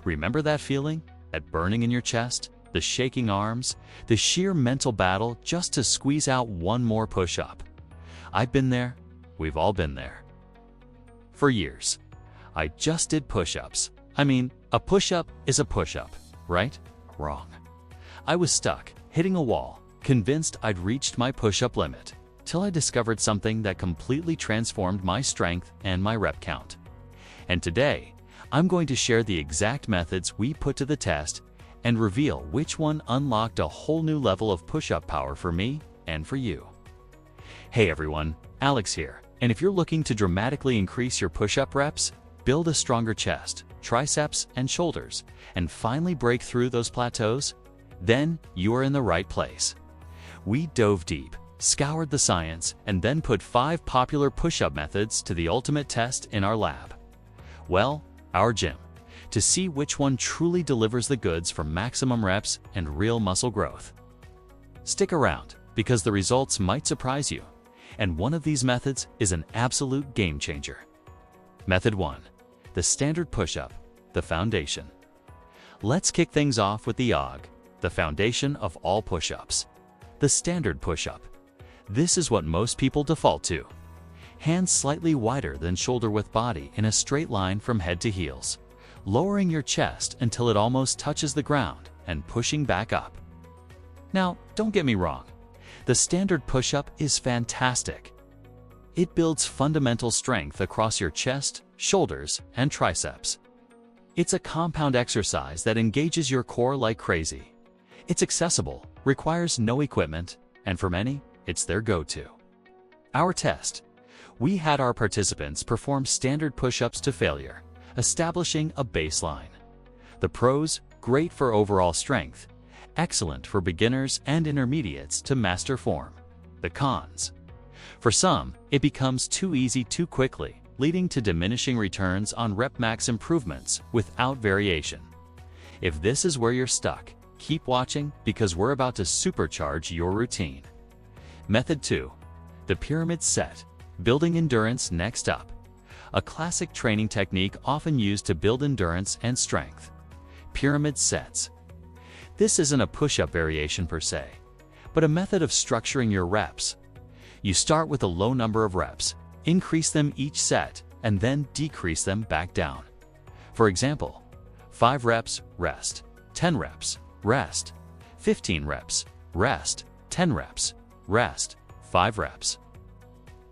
Remember that feeling? That burning in your chest? The shaking arms? The sheer mental battle just to squeeze out one more push-up? I've been there. We've all been there. For years, I just did push-ups. I mean, a push-up is a push-up, right? Wrong. I was stuck, hitting a wall, convinced I'd reached my push-up limit, till I discovered something that completely transformed my strength and my rep count. And today, I'm going to share the exact methods we put to the test and reveal which one unlocked a whole new level of push-up power for me and for you. Hey everyone, Alex here, and if you're looking to dramatically increase your push-up reps, build a stronger chest, triceps, and shoulders, and finally break through those plateaus, then you are in the right place. We dove deep, scoured the science, and then put 5 popular push-up methods to the ultimate test in our lab. Well, our gym, to see which one truly delivers the goods for maximum reps and real muscle growth. Stick around, because the results might surprise you, and one of these methods is an absolute game changer. Method 1. The standard push-up, the foundation. Let's kick things off with the OG, the foundation of all push-ups. The standard push-up. This is what most people default to. Hands slightly wider than shoulder-width body in a straight line from head to heels, lowering your chest until it almost touches the ground and pushing back up. Now, don't get me wrong. The standard push-up is fantastic. It builds fundamental strength across your chest, shoulders, and triceps. It's a compound exercise that engages your core like crazy. It's accessible, requires no equipment, and for many, it's their go-to. Our test. We had our participants perform standard push-ups to failure, establishing a baseline. The pros, great for overall strength, excellent for beginners and intermediates to master form. The cons. For some, it becomes too easy too quickly, leading to diminishing returns on rep max improvements without variation. If this is where you're stuck, keep watching because we're about to supercharge your routine. Method 2. The pyramid set, building endurance next up. A classic training technique often used to build endurance and strength. Pyramid sets. This isn't a push-up variation per se, but a method of structuring your reps. You start with a low number of reps, increase them each set, and then decrease them back down. For example, 5 reps, rest, 10 reps, rest, 15 reps, rest, 10 reps, rest, 5 reps.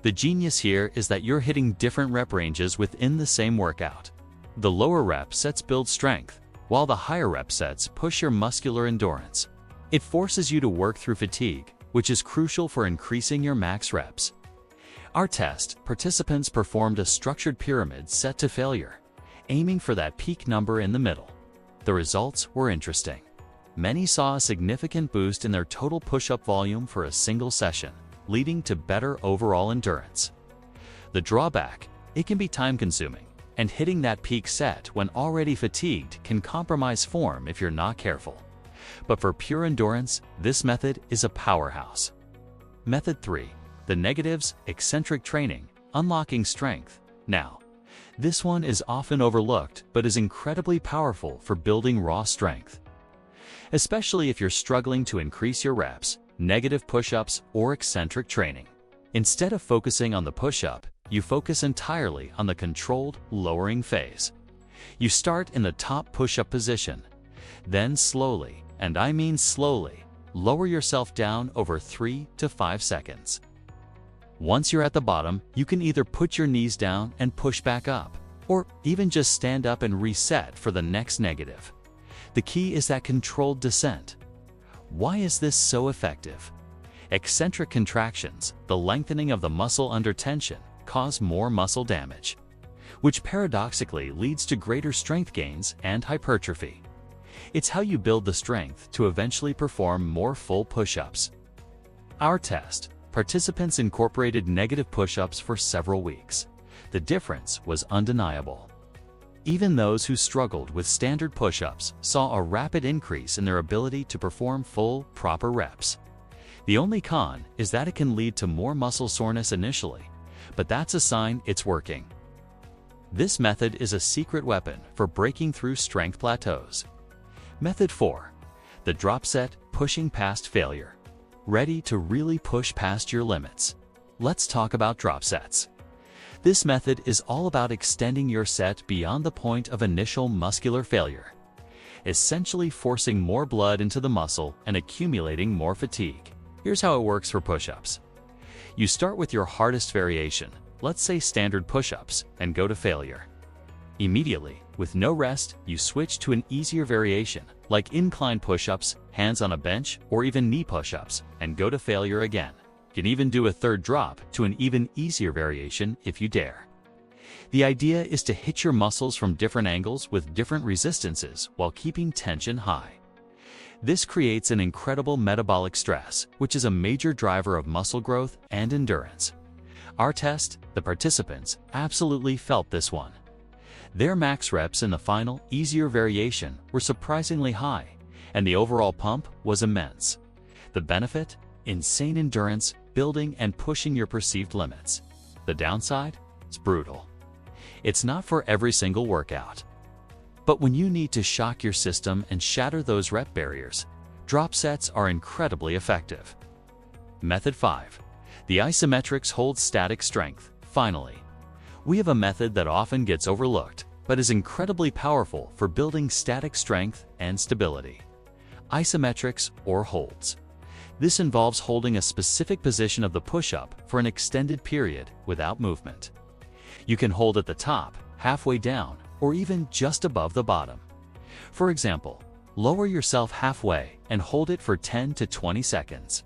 The genius here is that you're hitting different rep ranges within the same workout. The lower rep sets build strength, while the higher rep sets push your muscular endurance. It forces you to work through fatigue, which is crucial for increasing your max reps. Our test, participants performed a structured pyramid set to failure, aiming for that peak number in the middle. The results were interesting. Many saw a significant boost in their total push-up volume for a single session, leading to better overall endurance. The drawback, it can be time-consuming, and hitting that peak set when already fatigued can compromise form if you're not careful. But for pure endurance, this method is a powerhouse. Method 3. The negatives, eccentric training, unlocking strength. Now, this one is often overlooked but is incredibly powerful for building raw strength. Especially if you're struggling to increase your reps, negative push-ups, or eccentric training. Instead of focusing on the push-up, you focus entirely on the controlled, lowering phase. You start in the top push-up position, then slowly, and I mean slowly, lower yourself down over 3 to 5 seconds. Once you're at the bottom, you can either put your knees down and push back up, or even just stand up and reset for the next negative. The key is that controlled descent. Why is this so effective? Eccentric contractions, the lengthening of the muscle under tension, cause more muscle damage, which paradoxically leads to greater strength gains and hypertrophy. It's how you build the strength to eventually perform more full push-ups. Our test, participants incorporated negative push-ups for several weeks. The difference was undeniable. Even those who struggled with standard push-ups saw a rapid increase in their ability to perform full, proper reps. The only con is that it can lead to more muscle soreness initially, but that's a sign it's working. This method is a secret weapon for breaking through strength plateaus. Method 4. The drop set, pushing past failure. Ready to really push past your limits? Let's talk about drop sets. This method is all about extending your set beyond the point of initial muscular failure, essentially forcing more blood into the muscle and accumulating more fatigue. Here's how it works for push-ups. You start with your hardest variation, let's say standard push-ups, and go to failure. Immediately, with no rest, you switch to an easier variation, like incline push-ups, hands on a bench, or even knee push-ups, and go to failure again. You can even do a third drop to an even easier variation if you dare. The idea is to hit your muscles from different angles with different resistances while keeping tension high. This creates an incredible metabolic stress, which is a major driver of muscle growth and endurance. Our test, the participants absolutely felt this one. Their max reps in the final, easier variation were surprisingly high, and the overall pump was immense. The benefit? Insane endurance, building and pushing your perceived limits. The downside? It's brutal. It's not for every single workout. But when you need to shock your system and shatter those rep barriers, drop sets are incredibly effective. Method 5. The isometrics hold static strength. Finally, we have a method that often gets overlooked, but is incredibly powerful for building static strength and stability. Isometrics, or holds. This involves holding a specific position of the push-up for an extended period without movement. You can hold at the top, halfway down, or even just above the bottom. For example, lower yourself halfway and hold it for 10 to 20 seconds.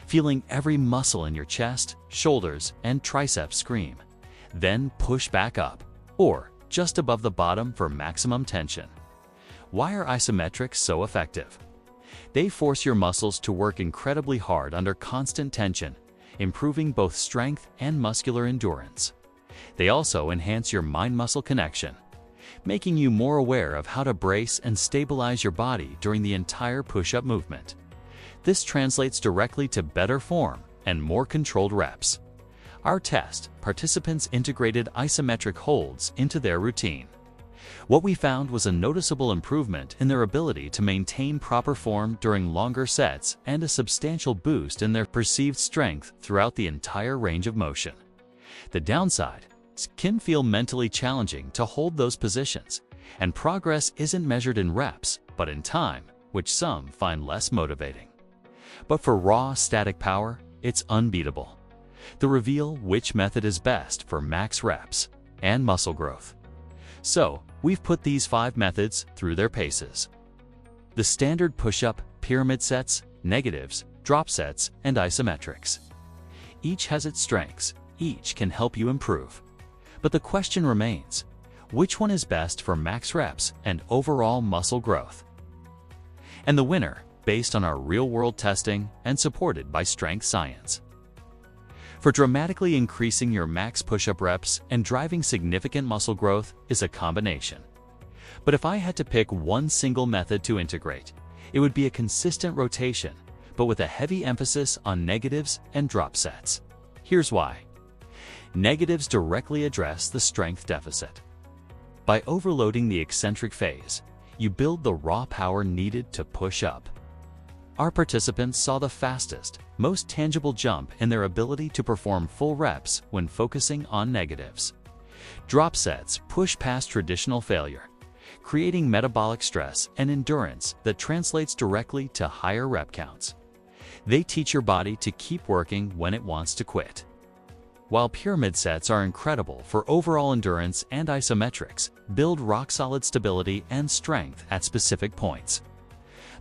Feeling every muscle in your chest, shoulders, and triceps scream. Then push back up, or just above the bottom for maximum tension. Why are isometrics so effective? They force your muscles to work incredibly hard under constant tension, improving both strength and muscular endurance. They also enhance your mind-muscle connection, making you more aware of how to brace and stabilize your body during the entire push-up movement. This translates directly to better form and more controlled reps. Our test, participants integrated isometric holds into their routine. What we found was a noticeable improvement in their ability to maintain proper form during longer sets and a substantial boost in their perceived strength throughout the entire range of motion. The downside, it can feel mentally challenging to hold those positions, and progress isn't measured in reps, but in time, which some find less motivating. But for raw, static power, it's unbeatable. The reveal which method is best for max reps and muscle growth. So, we've put these 5 methods through their paces. The standard push-up, pyramid sets, negatives, drop sets, and isometrics. Each has its strengths, each can help you improve. But the question remains, which one is best for max reps and overall muscle growth? And the winner, based on our real-world testing and supported by strength science. For dramatically increasing your max push-up reps and driving significant muscle growth is a combination. But if I had to pick one single method to integrate, it would be a consistent rotation, but with a heavy emphasis on negatives and drop sets. Here's why. Negatives directly address the strength deficit. By overloading the eccentric phase, you build the raw power needed to push up. Our participants saw the fastest, most tangible jump in their ability to perform full reps when focusing on negatives. Drop sets push past traditional failure, creating metabolic stress and endurance that translates directly to higher rep counts. They teach your body to keep working when it wants to quit. While pyramid sets are incredible for overall endurance and isometrics, build rock-solid stability and strength at specific points.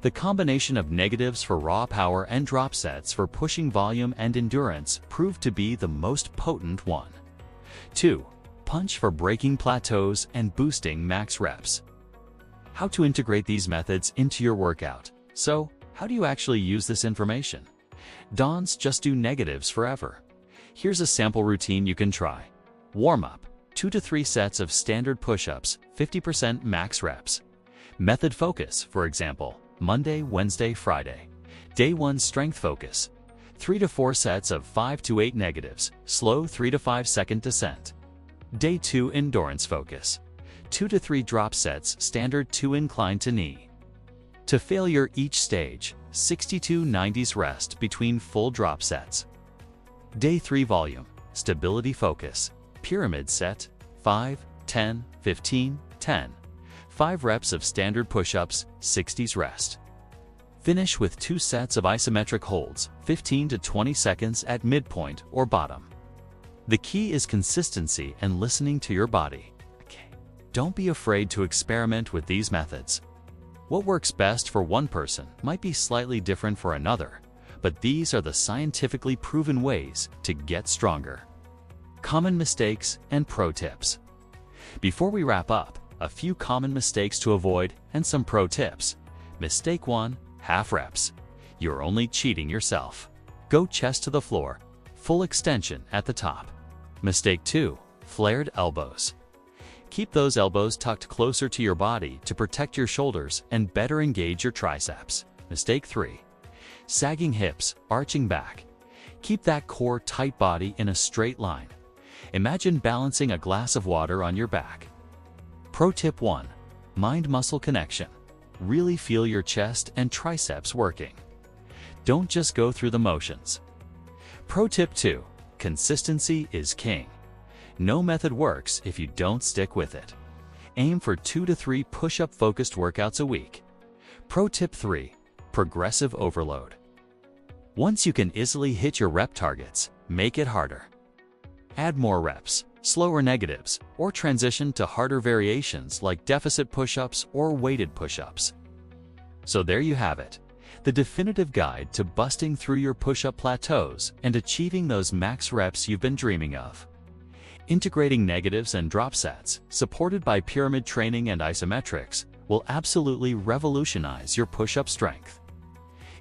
The combination of negatives for raw power and drop sets for pushing volume and endurance proved to be the most potent one. 2. Punch for breaking plateaus and boosting max reps. How to integrate these methods into your workout. So, how do you actually use this information? Don't just do negatives forever. Here's a sample routine you can try. Warm-up, 2 to 3 sets of standard push-ups, 50% max reps. Method focus, for example, Monday, Wednesday, Friday. Day 1 strength focus, 3 to 4 sets of 5 to 8 negatives, slow 3 to 5 second descent. Day 2 Endurance Focus. 2 to 3 drop sets, standard 2 incline to knee. To failure each stage, 62-90s rest between full drop sets. Day 3 Volume. Stability Focus. Pyramid set, 5, 10, 15, 10. 5 reps of standard push-ups, 60s rest. Finish with 2 sets of isometric holds, 15 to 20 seconds at midpoint or bottom. The key is consistency and listening to your body. Don't be afraid to experiment with these methods. What works best for one person might be slightly different for another, but these are the scientifically proven ways to get stronger. Common mistakes and pro tips. Before we wrap up, a few common mistakes to avoid and some pro tips. Mistake 1, half reps. You're only cheating yourself. Go chest to the floor, full extension at the top. Mistake 2, flared elbows. Keep those elbows tucked closer to your body to protect your shoulders and better engage your triceps. Mistake 3, sagging hips, arching back. Keep that core tight body in a straight line. Imagine balancing a glass of water on your back. Pro tip 1, mind-muscle connection. Really feel your chest and triceps working. Don't just go through the motions. Pro tip 2, consistency is king. No method works if you don't stick with it. Aim for 2 to 3 push-up focused workouts a week. Pro tip 3, progressive overload. Once you can easily hit your rep targets, make it harder. Add more reps, slower negatives, or transition to harder variations like deficit push-ups or weighted push-ups. So there you have it, the definitive guide to busting through your push-up plateaus and achieving those max reps you've been dreaming of. Integrating negatives and drop sets, supported by pyramid training and isometrics, will absolutely revolutionize your push-up strength.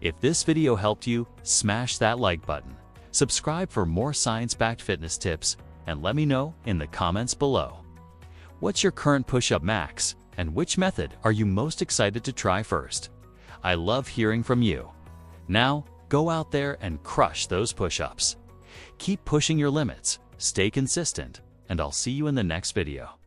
If this video helped you, smash that like button, subscribe for more science-backed fitness tips, and let me know in the comments below. What's your current push-up max, and which method are you most excited to try first? I love hearing from you. Now, go out there and crush those push-ups. Keep pushing your limits, stay consistent, and I'll see you in the next video.